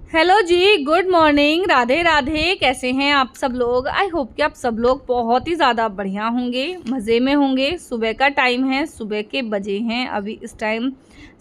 Hello जी, good morning, Radhe Radhe. कैसे हैं आप सब लोग? आई होप कि आप सब लोग बहुत ही ज़्यादा बढ़िया होंगे, मज़े में होंगे। सुबह का टाइम है, सुबह के बजे हैं अभी इस टाइम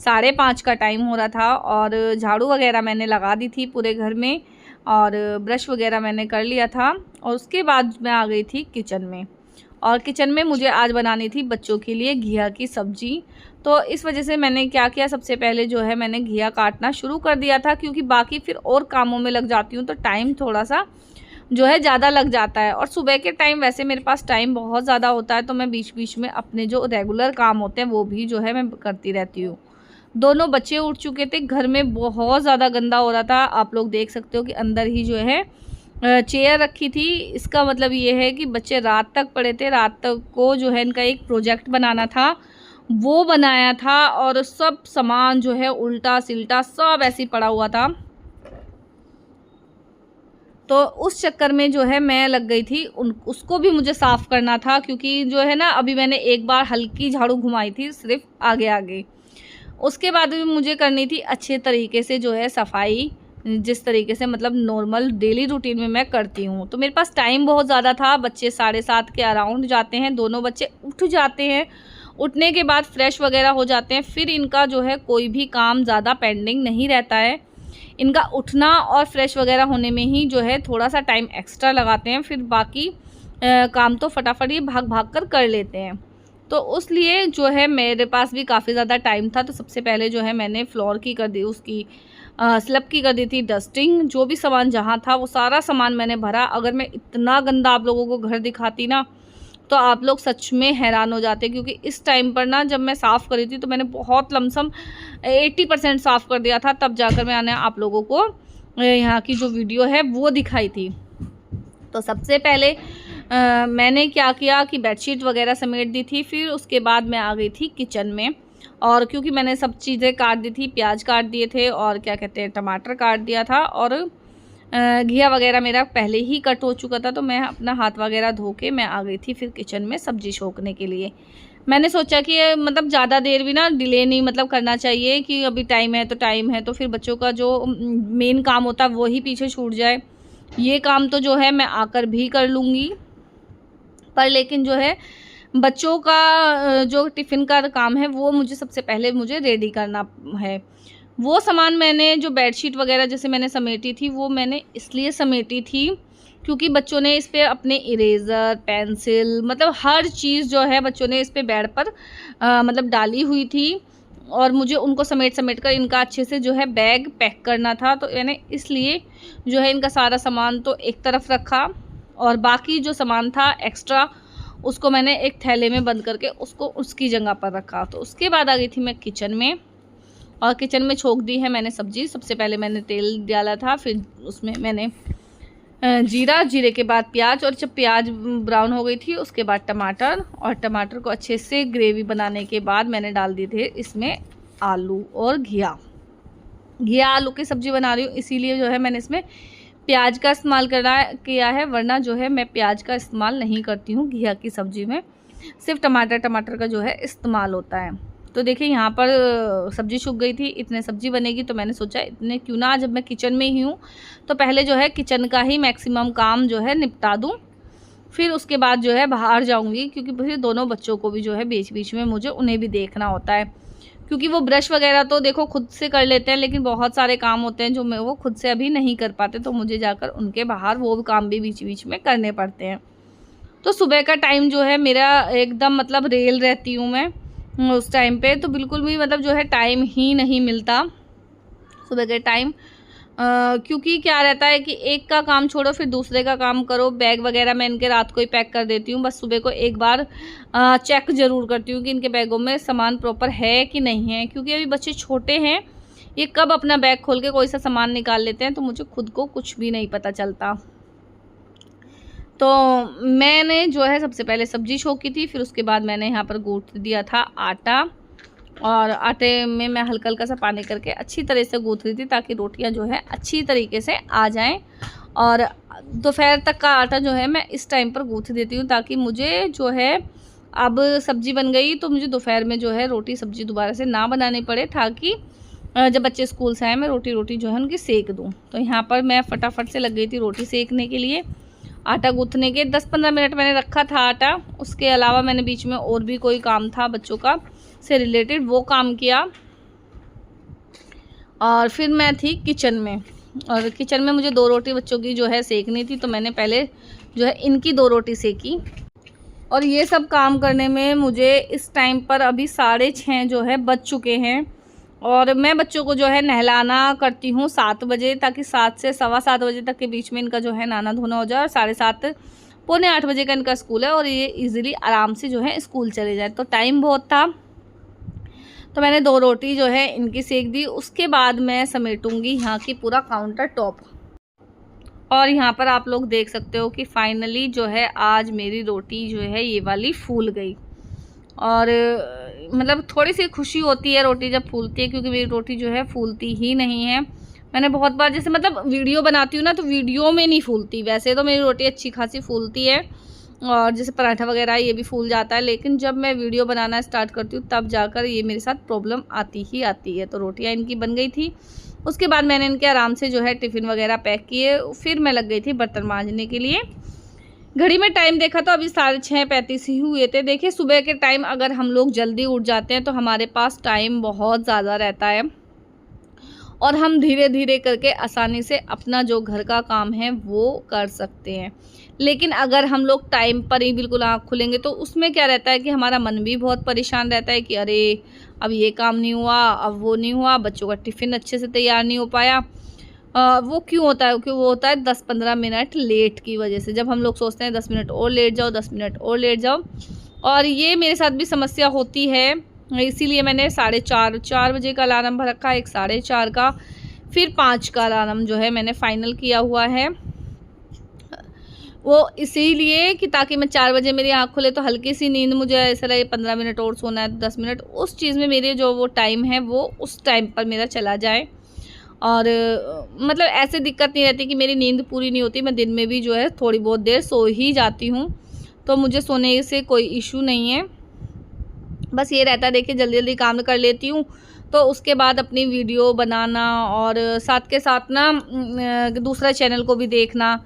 5:30 का टाइम हो रहा था और झाड़ू वगैरह मैंने लगा दी थी पूरे घर में और ब्रश वगैरह मैंने कर लिया था और उसके बाद मैं आ गई थी किचन में। और किचन में मुझे आज बनानी थी बच्चों के लिए घिया की सब्ज़ी। तो इस वजह से मैंने क्या किया, सबसे पहले जो है मैंने घिया काटना शुरू कर दिया था, क्योंकि बाकी फिर और कामों में लग जाती हूँ तो टाइम थोड़ा सा जो है ज़्यादा लग जाता है। और सुबह के टाइम वैसे मेरे पास टाइम बहुत ज़्यादा होता है, तो मैं बीच बीच में अपने जो रेगुलर काम होते हैं वो भी जो है मैं करती रहती हूँ। दोनों बच्चे उठ चुके थे, घर में बहुत ज़्यादा गंदा हो रहा था। आप लोग देख सकते हो कि अंदर ही जो है चेयर रखी थी। इसका मतलब ये है कि बच्चे रात तक पड़े थे। रात तक को जो है इनका एक प्रोजेक्ट बनाना था, वो बनाया था और सब सामान जो है उल्टा सिल्टा सब ऐसे ही पड़ा हुआ था। तो उस चक्कर में जो है मैं लग गई थी, उन उसको भी मुझे साफ़ करना था, क्योंकि जो है ना अभी मैंने एक बार हल्की झाड़ू घुमाई थी सिर्फ आगे आगे। उसके बाद भी मुझे करनी थी अच्छे तरीके से जो है सफाई, जिस तरीके से मतलब नॉर्मल डेली रूटीन में मैं करती हूँ। तो मेरे पास टाइम बहुत ज़्यादा था। बच्चे 7:30 के अराउंड जाते हैं, दोनों बच्चे उठ जाते हैं। उठने के बाद फ्रेश वगैरह हो जाते हैं, फिर इनका जो है कोई भी काम ज़्यादा पेंडिंग नहीं रहता है। इनका उठना और फ्रेश वगैरह होने में ही जो है थोड़ा-सा टाइम एक्स्ट्रा लगाते हैं, फिर बाकी काम तो फटाफट ये भाग-भाग कर लेते हैं। तो उस लिए जो है मेरे पास भी काफ़ी ज़्यादा टाइम था, तो सबसे पहले जो है मैंने फ्लोर की कर दी, उसकी स्लैब की कर दी थी डस्टिंग। जो भी सामान जहाँ था वो सारा सामान मैंने भरा। अगर मैं इतना गंदा आप लोगों को घर दिखाती ना, तो आप लोग सच में हैरान हो जाते, क्योंकि इस टाइम पर ना जब मैं साफ़ कर रही थी तो मैंने बहुत लमसम 80% साफ़ कर दिया था, तब जाकर मैंने आप लोगों को यहाँ की जो वीडियो है वो दिखाई थी। तो सबसे पहले मैंने क्या किया कि बेडशीट वगैरह समेट दी थी, फिर उसके बाद मैं आ गई थी किचन में। और क्योंकि मैंने सब चीज़ें काट दी थी, प्याज काट दिए थे और क्या कहते हैं टमाटर काट दिया था, और घिया वगैरह मेरा पहले ही कट हो चुका था, तो मैं अपना हाथ वगैरह धो के मैं आ गई थी फिर किचन में सब्ज़ी छोंकने के लिए। मैंने सोचा कि मतलब ज़्यादा देर भी ना डिले नहीं मतलब करना चाहिए, कि अभी टाइम है तो टाइम है, तो फिर बच्चों का जो मेन काम होता है वो ही पीछे छूट जाए। ये काम तो जो है मैं आकर भी कर लूँगी, पर लेकिन जो है बच्चों का जो टिफ़िन का काम है वो मुझे सबसे पहले मुझे रेडी करना है। वो सामान मैंने जो बेडशीट वग़ैरह जैसे मैंने समेटी थी, वो मैंने इसलिए समेटी थी क्योंकि बच्चों ने इस पे अपने इरेज़र, पेंसिल मतलब हर चीज़ जो है बच्चों ने इस पे बेड पर मतलब डाली हुई थी, और मुझे उनको समेट-समेट कर इनका अच्छे से जो है बैग पैक करना था। तो मैंने इसलिए जो है इनका सारा सामान तो एक तरफ रखा, और बाकी जो सामान था एक्स्ट्रा उसको मैंने एक थैले में बंद करके उसको उसकी जगह पर रखा। तो उसके बाद आ गई थी मैं किचन में, और किचन में छोंक दी है मैंने सब्ज़ी। सबसे पहले मैंने तेल डाला था, फिर उसमें मैंने जीरा, जीरे के बाद प्याज, और जब प्याज ब्राउन हो गई थी उसके बाद टमाटर, और टमाटर को अच्छे से ग्रेवी बनाने के बाद मैंने डाल दिए थे इसमें आलू और घिया। घिया आलू की सब्ज़ी बना रही हूँ, इसीलिए जो है मैंने इसमें प्याज का इस्तेमाल किया है, वरना जो है मैं प्याज का इस्तेमाल नहीं करती हूँ घिया की सब्ज़ी में। सिर्फ टमाटर का जो है इस्तेमाल होता है। तो देखिए यहाँ पर सब्ज़ी सूख गई थी, इतने सब्ज़ी बनेगी तो मैंने सोचा इतने क्यों ना, जब मैं किचन में ही हूँ तो पहले जो है किचन का ही मैक्सिमम काम जो है निपटा दूँ, फिर उसके बाद जो है बाहर जाऊँगी, क्योंकि फिर दोनों बच्चों को भी जो है बीच-बीच में मुझे उन्हें भी देखना होता है। क्योंकि वो ब्रश वगैरह तो देखो खुद से कर लेते हैं, लेकिन बहुत सारे काम होते हैं जो मैं वो खुद से अभी नहीं कर पाते, तो मुझे जाकर उनके बाहर वो काम भी बीच-बीच में करने पड़ते हैं। तो सुबह का टाइम जो है मेरा एकदम मतलब रेल रहती हूँ मैं उस टाइम पे, तो बिल्कुल भी मतलब जो है टाइम ही नहीं मिलता सुबह के टाइम। क्योंकि क्या रहता है कि एक का काम छोड़ो फिर दूसरे का काम करो। बैग वगैरह मैं इनके रात को ही पैक कर देती हूँ, बस सुबह को एक बार चेक ज़रूर करती हूँ कि इनके बैगों में सामान प्रॉपर है कि नहीं है, क्योंकि अभी बच्चे छोटे हैं, ये कब अपना बैग खोल के कोई सा सामान निकाल लेते हैं तो मुझे खुद को कुछ भी नहीं पता चलता। तो मैंने जो है सबसे पहले सब्ज़ी छोंकी थी, फिर उसके बाद मैंने यहाँ पर गूँथ दिया था आटा, और आटे में मैं हल्का-हल्का सा पानी करके अच्छी तरह से गूँथ रही थी, ताकि रोटियाँ जो है अच्छी तरीके से आ जाएँ। और दोपहर तक का आटा जो है मैं इस टाइम पर गूँथ देती हूँ, ताकि मुझे जो है अब सब्ज़ी बन गई तो मुझे दोपहर में जो है रोटी सब्ज़ी दोबारा से ना बनानी पड़े, ताकि जब बच्चे स्कूल से आए मैं रोटी जो है उनकी सेक दूँ। तो यहाँ पर मैं फटाफट से लग गई थी रोटी सेकने के लिए। आटा गूँथने के 10-15 मिनट मैंने रखा था आटा। उसके अलावा मैंने बीच में और भी कोई काम था बच्चों का से रिलेटेड, वो काम किया। और फिर मैं थी किचन में, और किचन में मुझे 2 रोटी बच्चों की जो है सेकनी थी। तो मैंने पहले जो है इनकी 2 रोटी सेकी। और ये सब काम करने में मुझे इस टाइम पर अभी 6:30 जो है बज चुके हैं। और मैं बच्चों को जो है नहलाना करती हूँ 7 बजे, ताकि 7 से 7:15 बजे तक के बीच में इनका जो है नहाना धोना हो जाए। और 7:30 पौने 8 बजे का इनका स्कूल है, और ये इजीली आराम से जो है स्कूल चले जाए। तो टाइम बहुत था, तो मैंने 2 रोटी जो है इनकी सेक दी। उसके बाद मैं समेटूंगी यहाँ की पूरा काउंटर टॉप। और यहाँ पर आप लोग देख सकते हो कि फाइनली जो है आज मेरी रोटी जो है ये वाली फूल गई। और मतलब थोड़ी सी खुशी होती है रोटी जब फूलती है, क्योंकि मेरी रोटी जो है फूलती ही नहीं है। मैंने बहुत बार जैसे मतलब वीडियो बनाती हूँ ना, तो वीडियो में नहीं फूलती। वैसे तो मेरी रोटी अच्छी खासी फूलती है, और जैसे पराठा वगैरह ये भी फूल जाता है, लेकिन जब मैं वीडियो बनाना स्टार्ट करती हूँ तब जाकर ये मेरे साथ प्रॉब्लम आती ही आती है। तो रोटियाँ इनकी बन गई थी। उसके बाद मैंने इनके आराम से जो है टिफ़िन वगैरह पैक किए। फिर मैं लग गई थी बर्तन मांजने के लिए। घड़ी में टाइम देखा तो अभी 6:35 ही हुए थे। देखिए सुबह के टाइम अगर हम लोग जल्दी उठ जाते हैं तो हमारे पास टाइम बहुत ज़्यादा रहता है, और हम धीरे धीरे करके आसानी से अपना जो घर का काम है वो कर सकते हैं। लेकिन अगर हम लोग टाइम पर ही बिल्कुल आँख खुलेंगे तो उसमें क्या रहता है कि हमारा मन भी बहुत परेशान रहता है कि अरे अब ये काम नहीं हुआ, अब वो नहीं हुआ, बच्चों का टिफ़िन अच्छे से तैयार नहीं हो पाया। वो क्यों होता है? क्योंकि वो होता है 10-15 मिनट लेट की वजह से। जब हम लोग सोचते हैं 10 मिनट और लेट जाओ, 10 मिनट और लेट जाओ। और ये मेरे साथ भी समस्या होती है, इसीलिए मैंने 4:30 बजे का अलार्म भर रखा है, एक 4:30 का, फिर 5 का अलार्म जो है मैंने फ़ाइनल किया हुआ है। वो इसीलिए कि ताकि मैं 4 बजे मेरी आँख खुले तो हल्की सी नींद मुझे ऐसा लगे 15 मिनट और सोना है, 10 मिनट, उस चीज़ में मेरे जो वो टाइम है वो उस टाइम पर मेरा चला जाए। और मतलब ऐसे दिक्कत नहीं रहती कि मेरी नींद पूरी नहीं होती। मैं दिन में भी जो है थोड़ी बहुत देर सो ही जाती हूँ, तो मुझे सोने से कोई इशू नहीं है। बस ये रहता है देखिए जल्दी जल्दी काम कर लेती हूँ, तो उसके बाद अपनी वीडियो बनाना और साथ के साथ ना दूसरा चैनल को भी देखना,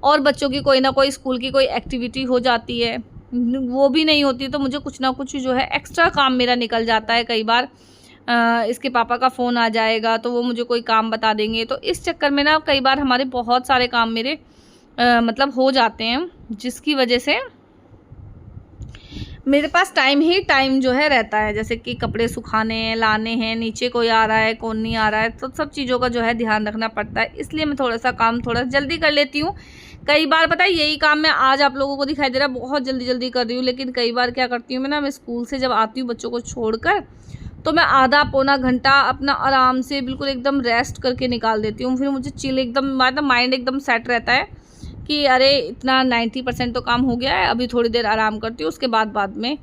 और बच्चों की कोई ना कोई स्कूल की कोई एक्टिविटी हो जाती है, वो भी नहीं होती, तो मुझे कुछ ना कुछ जो है एक्स्ट्रा काम मेरा निकल जाता है। कई बार इसके पापा का फ़ोन आ जाएगा तो वो मुझे कोई काम बता देंगे, तो इस चक्कर में ना कई बार हमारे बहुत सारे काम मेरे मतलब हो जाते हैं, जिसकी वजह से मेरे पास टाइम ही टाइम जो है रहता है। जैसे कि कपड़े सुखाने हैं, लाने हैं, नीचे कोई आ रहा है, कौन नहीं आ रहा है, तो सब चीज़ों का जो है ध्यान रखना पड़ता है। इसलिए मैं थोड़ा सा काम थोड़ा जल्दी कर लेती हूँ। कई बार पता है यही काम मैं आज आप लोगों को दिखाई दे रहा है बहुत जल्दी जल्दी कर रही हूँ, लेकिन कई बार क्या करती हूँ मैं स्कूल से जब आती हूँ बच्चों को छोड़कर, तो मैं आधा पौना घंटा अपना आराम से बिल्कुल एकदम रेस्ट करके निकाल देती हूँ। फिर मुझे चिल एकदम मतलब माइंड एकदम सेट रहता है कि अरे इतना 90% तो काम हो गया है, अभी थोड़ी देर आराम करती हूँ, उसके बाद में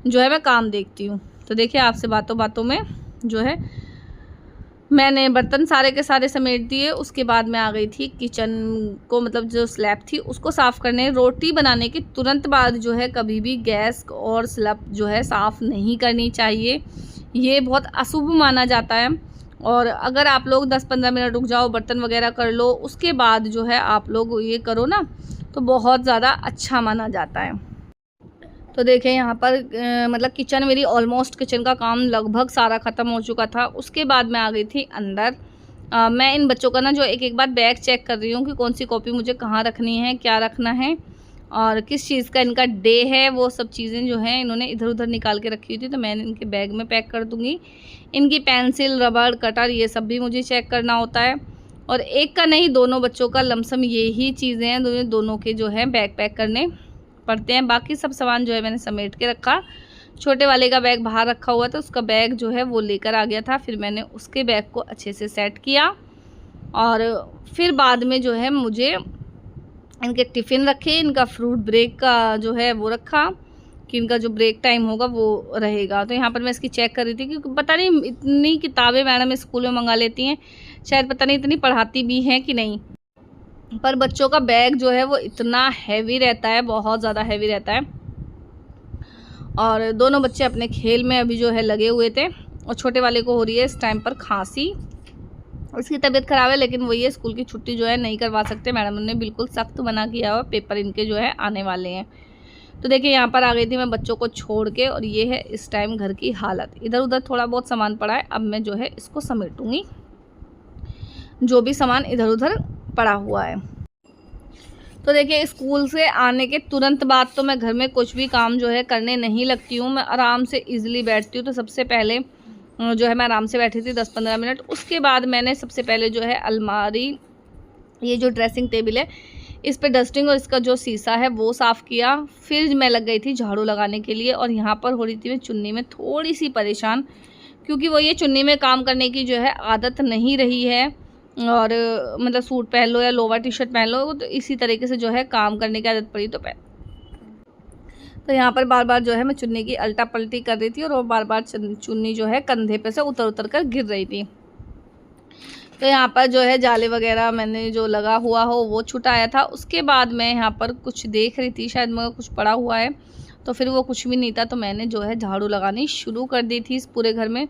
जो है मैं काम देखती हूँ। तो देखिए आपसे बातों बातों में जो है मैंने बर्तन सारे के सारे समेट दिए। उसके बाद मैं आ गई थी किचन को, मतलब जो स्लैब थी उसको साफ़ करने। रोटी बनाने के तुरंत बाद जो है कभी भी गैस और स्लैब जो है साफ़ नहीं करनी चाहिए, ये बहुत अशुभ माना जाता है। और अगर आप लोग 10-15 मिनट रुक जाओ, बर्तन वगैरह कर लो, उसके बाद जो है आप लोग ये करो ना, तो बहुत ज़्यादा अच्छा माना जाता है। तो देखें यहाँ पर मतलब किचन मेरी ऑलमोस्ट, किचन का काम लगभग सारा ख़त्म हो चुका था। उसके बाद मैं आ गई थी अंदर। मैं इन बच्चों का ना जो एक बार बैग चेक कर रही हूँ कि कौन सी कॉपी मुझे कहाँ रखनी है, क्या रखना है, और किस चीज़ का इनका डे है। वो सब चीज़ें जो हैं इन्होंने इधर उधर निकाल के रखी हुई थी, तो मैंने इनके बैग में पैक कर दूँगी। इनकी पेंसिल, रबड़, कटर, ये सब भी मुझे चेक करना होता है। और एक का नहीं, दोनों बच्चों का लमसम यही चीज़ें हैं, दोनों के जो है बैग पैक करने पड़ते हैं। बाकी सब सामान जो है मैंने समेट के रखा। छोटे वाले का बैग बाहर रखा हुआ था, उसका बैग जो है वो लेकर आ गया था। फिर मैंने उसके बैग को अच्छे से सेट किया, और फिर बाद में जो है मुझे इनके टिफ़िन रखे, इनका फ्रूट ब्रेक का जो है वो रखा कि इनका जो ब्रेक टाइम होगा वो रहेगा। तो यहाँ पर मैं इसकी चेक कर रही थी, क्योंकि पता नहीं इतनी किताबें मैडम स्कूल में मंगा लेती हैं, शायद पता नहीं इतनी पढ़ाती भी हैं कि नहीं, पर बच्चों का बैग जो है वो इतना हैवी रहता है, बहुत ज़्यादा हैवी रहता है। और दोनों बच्चे अपने खेल में अभी जो है लगे हुए थे। और छोटे वाले को हो रही है इस टाइम पर खांसी। उसकी तबीयत ख़राब है, लेकिन वही है, स्कूल की छुट्टी जो है नहीं करवा सकते, मैडम ने बिल्कुल सख्त मना किया हुआ, पेपर इनके जो है आने वाले हैं। तो देखिए यहाँ पर आ गई थी मैं बच्चों को छोड़ के, और ये है इस टाइम घर की हालत। इधर उधर थोड़ा बहुत सामान पड़ा है, अब मैं जो है इसको समेटूंगी, जो भी सामान इधर उधर पड़ा हुआ है। तो देखिए स्कूल से आने के तुरंत बाद तो मैं घर में कुछ भी काम जो है करने नहीं लगती हूँ, मैं आराम से इजीली बैठती हूँ। तो सबसे पहले जो है मैं आराम से बैठी थी 10-15 मिनट। उसके बाद मैंने सबसे पहले जो है अलमारी, ये जो ड्रेसिंग टेबल है, इस पे डस्टिंग और इसका जो शीशा है वो साफ़ किया। फिर मैं लग गई थी झाड़ू लगाने के लिए, और यहाँ पर हो रही थी मैं चुन्नी में थोड़ी सी परेशान, क्योंकि वो ये चुन्नी में काम करने की जो है आदत नहीं रही है। और मतलब सूट पहन लो या लोवर टी शर्ट पहन लो, तो इसी तरीके से जो है काम करने की आदत पड़ी। तो यहाँ पर बार बार जो है मैं चुन्नी की अल्टा पल्टी कर रही थी, और वो बार बार चुन्नी जो है कंधे पे से उतर उतर कर गिर रही थी। तो यहाँ पर जो है जाले वगैरह मैंने जो लगा हुआ हो वो छुटाया था। उसके बाद मैं यहाँ पर कुछ देख रही थी, शायद मगर कुछ पड़ा हुआ है, तो फिर वो कुछ भी नहीं था, तो मैंने जो है झाड़ू लगानी शुरू कर दी थी इस पूरे घर में।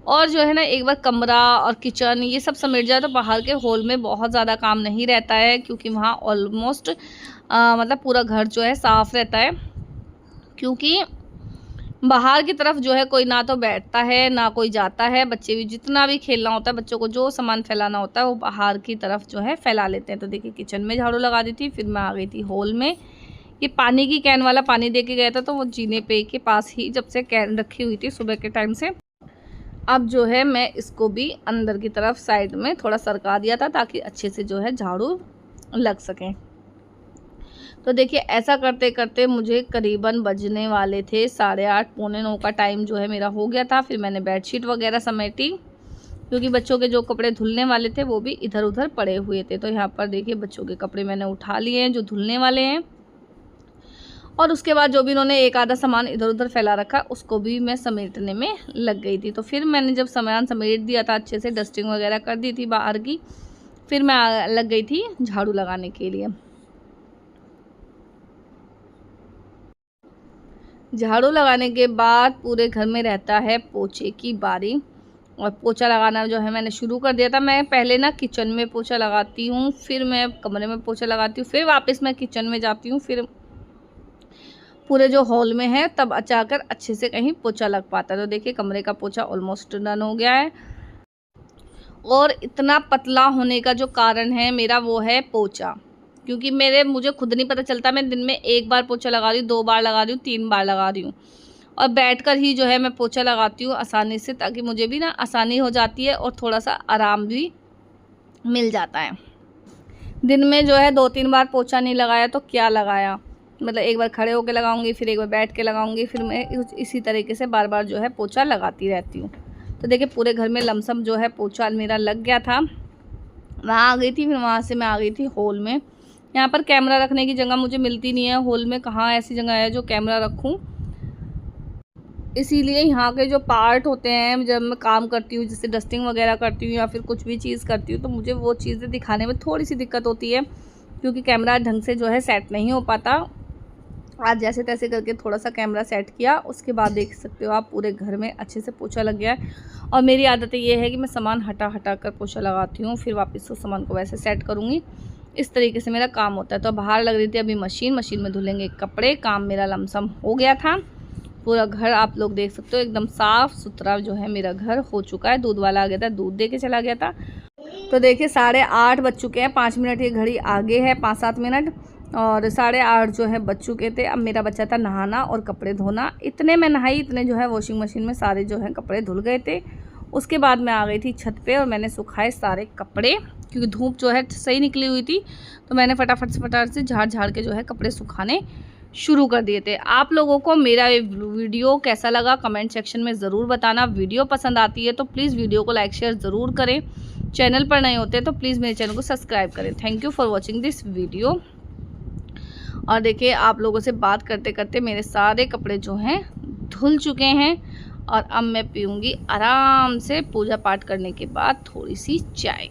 और जो है ना, एक बार कमरा और किचन ये सब समेट जाए तो बाहर के हॉल में बहुत ज़्यादा काम नहीं रहता है, क्योंकि वहाँ ऑलमोस्ट मतलब पूरा घर जो है साफ़ रहता है। क्योंकि बाहर की तरफ जो है कोई ना तो बैठता है ना कोई जाता है, बच्चे भी जितना भी खेलना होता है, बच्चों को जो सामान फैलाना होता है वो बाहर की तरफ जो है फैला लेते हैं। तो देखिए किचन में झाड़ू लगा दी थी, फिर मैं आ गई थी हॉल में। ये पानी की कैन वाला पानी दे के गया था, तो वो जीने पे के पास ही जब से कैन रखी हुई थी सुबह के टाइम से। अब जो है मैं इसको भी अंदर की तरफ साइड में थोड़ा सरका दिया था, ताकि अच्छे से जो है झाड़ू लग सकें। तो देखिए ऐसा करते करते मुझे करीबन बजने वाले थे 8:30 पौने 9 का टाइम जो है मेरा हो गया था। फिर मैंने बेडशीट वगैरह समेटी, क्योंकि बच्चों के जो कपड़े धुलने वाले थे वो भी इधर उधर पड़े हुए थे। तो यहाँ पर देखिए बच्चों के कपड़े मैंने उठा लिए हैं जो धुलने वाले हैं, और उसके बाद जो भी इन्होंने एक आधा सामान इधर उधर फैला रखा उसको भी मैं समेटने में लग गई थी। तो फिर मैंने जब सामान समेट दिया था, अच्छे से डस्टिंग वगैरह कर दी थी बाहर की, फिर मैं लग गई थी झाड़ू लगाने के लिए। झाड़ू लगाने के बाद पूरे घर में रहता है पोछे की बारी, और पोछा लगाना जो है मैंने शुरू कर दिया था। मैं पहले ना किचन में पोछा लगाती हूँ, फिर मैं कमरे में पोछा लगाती हूँ, फिर वापस मैं किचन में जाती हूँ, फिर पूरे जो हॉल में है तब जाकर अच्छे से कहीं पोछा लग पाता है। तो देखिए कमरे का पोछा ऑलमोस्ट डन हो गया है, और इतना पतला होने का जो कारण है मेरा वो है पोछा, क्योंकि मुझे खुद नहीं पता चलता मैं दिन में 1 बार पोछा लगा रही हूँ, 2 बार लगा रही हूँ, 3 बार लगा रही हूँ, और बैठकर ही जो है मैं पोछा लगाती हूँ आसानी से, ताकि मुझे भी ना आसानी हो जाती है और थोड़ा सा आराम भी मिल जाता है। दिन में जो है 2-3 बार पोछा नहीं लगाया तो क्या लगाया, मतलब 1 बार खड़े होकर लगाऊंगी, फिर 1 बार बैठ के लगाऊंगी, फिर मैं इसी तरीके से बार बार जो है पोछा लगाती रहती हूँ। तो देखिए पूरे घर में लमसम जो है पोछा मेरा लग गया था। वहाँ आ गई थी, फिर वहाँ से मैं आ गई थी हॉल में। यहाँ पर कैमरा रखने की जगह मुझे मिलती नहीं है हॉल में, कहाँ ऐसी जगह है जो कैमरा रखूँ, इसीलिए यहाँ के जो पार्ट होते हैं जब मैं काम करती हूँ, जैसे डस्टिंग वगैरह करती हूँ या फिर कुछ भी चीज़ करती हूँ, तो मुझे वो चीज़ें दिखाने में थोड़ी सी दिक्कत होती है, क्योंकि कैमरा ढंग से जो है सेट नहीं हो पाता। आज जैसे तैसे करके थोड़ा सा कैमरा सेट किया, उसके बाद देख सकते हो आप पूरे घर में अच्छे से पोछा लग गया है। और मेरी आदत ये है कि मैं सामान हटा हटा कर पोछा लगाती हूँ, फिर वापस उस सामान को वैसे सेट करूँगी, इस तरीके से मेरा काम होता है। तो बाहर लग रही थी अभी मशीन में धुलेंगे कपड़े, काम मेरा लमसम हो गया था। पूरा घर आप लोग देख सकते हो एकदम साफ़ सुथरा जो है मेरा घर हो चुका है। दूध वाला आ गया था, दूध दे के चला गया था। तो देखिए 8:30 बज चुके हैं, 5 मिनट की घड़ी आगे है, 5-7 मिनट, और 8:30 जो है बज चुके थे। अब मेरा बच्चा था नहाना और कपड़े धोना, इतने में नहाई, इतने जो है वॉशिंग मशीन में सारे जो है कपड़े धुल गए थे। उसके बाद मैं आ गई थी छत पे और मैंने सुखाए सारे कपड़े, क्योंकि धूप जो है सही निकली हुई थी, तो मैंने फटाफट से झाड़ के जो है कपड़े सुखाने शुरू कर दिए थे। आप लोगों को मेरा वीडियो कैसा लगा कमेंट सेक्शन में ज़रूर बताना। वीडियो पसंद आती है तो प्लीज़ वीडियो को लाइक शेयर ज़रूर करें। चैनल पर नए होते हैं तो प्लीज़ मेरे चैनल को सब्सक्राइब करें। Thank you for watching this video. और देखिए आप लोगों से बात करते करते मेरे सारे कपड़े जो हैं धुल चुके हैं, और अब मैं पीऊँगी आराम से पूजा पाठ करने के बाद थोड़ी सी चाय।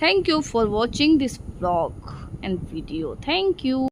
Thank you for watching this vlog and video. Thank you.